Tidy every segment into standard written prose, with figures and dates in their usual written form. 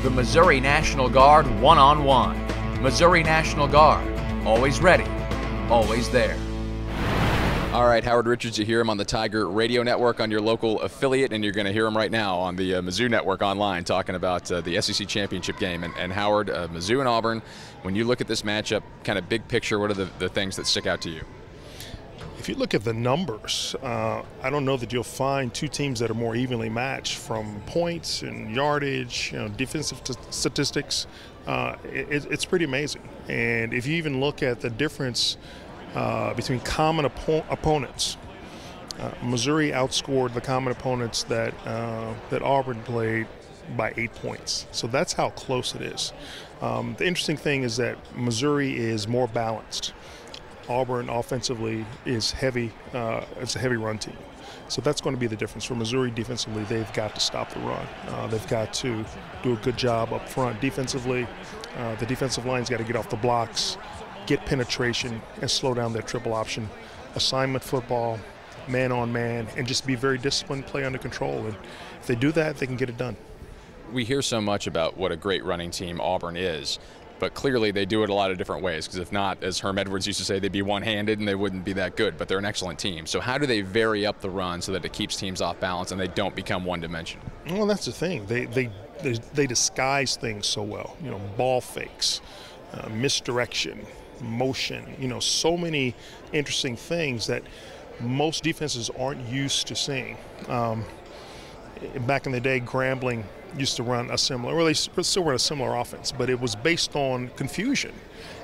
The Missouri National Guard one-on-one. Missouri National Guard, always ready, always there. All right, Howard Richards, you hear him on the Tiger Radio Network on your local affiliate, and you're going to hear him right now on the Mizzou Network online talking about the SEC Championship game. And Howard, Mizzou and Auburn, when you look at this matchup, kind of big picture, what are the things that stick out to you? If you look at the numbers, I don't know that you'll find two teams that are more evenly matched from points and yardage, defensive statistics. It's pretty amazing. And if you even look at the difference between common opponents, Missouri outscored the common opponents that Auburn played by 8 points. So that's how close it is. The interesting thing is that Missouri is more balanced. Auburn offensively is heavy. It's a heavy run team. So that's going to be the difference. For Missouri defensively, they've got to stop the run. They've got to do a good job up front defensively. The defensive line's got to get off the blocks, get penetration, and slow down their triple option assignment football, man on man, and just be very disciplined, play under control. And if they do that, they can get it done. We hear so much about what a great running team Auburn is, but clearly they do it a lot of different ways, because if not, as Herm Edwards used to say, they'd be one-handed and they wouldn't be that good, but they're an excellent team. So how do they vary up the run so that it keeps teams off balance and they don't become one-dimensional? Well, that's the thing. They disguise things so well. Ball fakes, misdirection, motion, so many interesting things that most defenses aren't used to seeing. Back in the day, Grambling used to run a similar, well, they still run a similar offense, but it was based on confusion.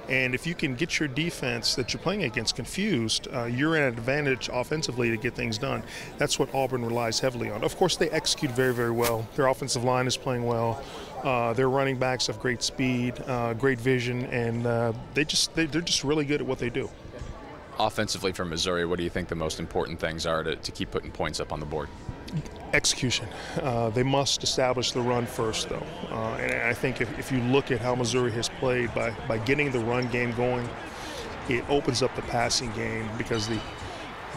And if you can get your defense that you're playing against confused, you're in an advantage offensively to get things done. That's what Auburn relies heavily on. Of course, they execute very, very well. Their offensive line is playing well. Their running backs have great speed, great vision, and they're just really good at what they do. Offensively for Missouri, what do you think the most important things are to keep putting points up on the board? Execution. They must establish the run first, though. And I think if you look at how Missouri has played by getting the run game going, it opens up the passing game because the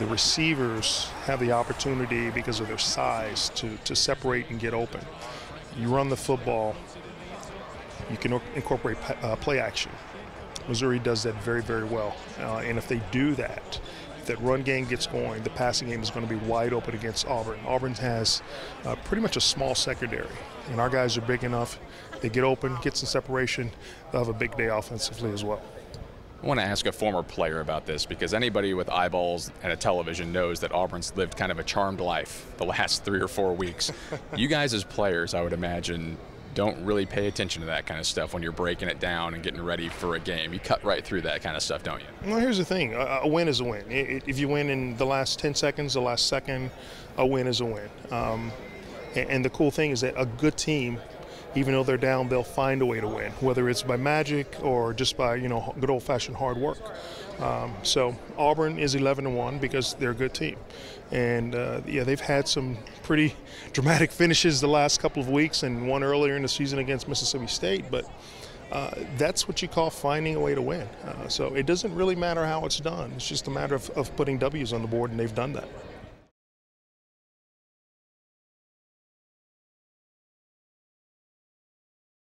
receivers have the opportunity, because of their size, to separate and get open. You run the football, you can incorporate play action. Missouri does that very, very well. And if they do that, that run game gets going, the passing game is going to be wide open against Auburn. Auburn has pretty much a small secondary, and our guys are big enough. They get open, get some separation, they'll have a big day offensively as well. I want to ask a former player about this, because anybody with eyeballs and a television knows that Auburn's lived kind of a charmed life the last 3 or 4 weeks. You guys as players, I would imagine, don't really pay attention to that kind of stuff when you're breaking it down and getting ready for a game. You cut right through that kind of stuff, don't you? Well, here's the thing. A win is a win. If you win in the last 10 seconds, the last second, a win is a win. And the cool thing is that a good team, even though they're down, they'll find a way to win, whether it's by magic or just by, good old-fashioned hard work. So Auburn is 11-1 because they're a good team. And, they've had some pretty dramatic finishes the last couple of weeks, and one earlier in the season against Mississippi State. But that's what you call finding a way to win. So it doesn't really matter how it's done. It's just a matter of putting W's on the board, and they've done that.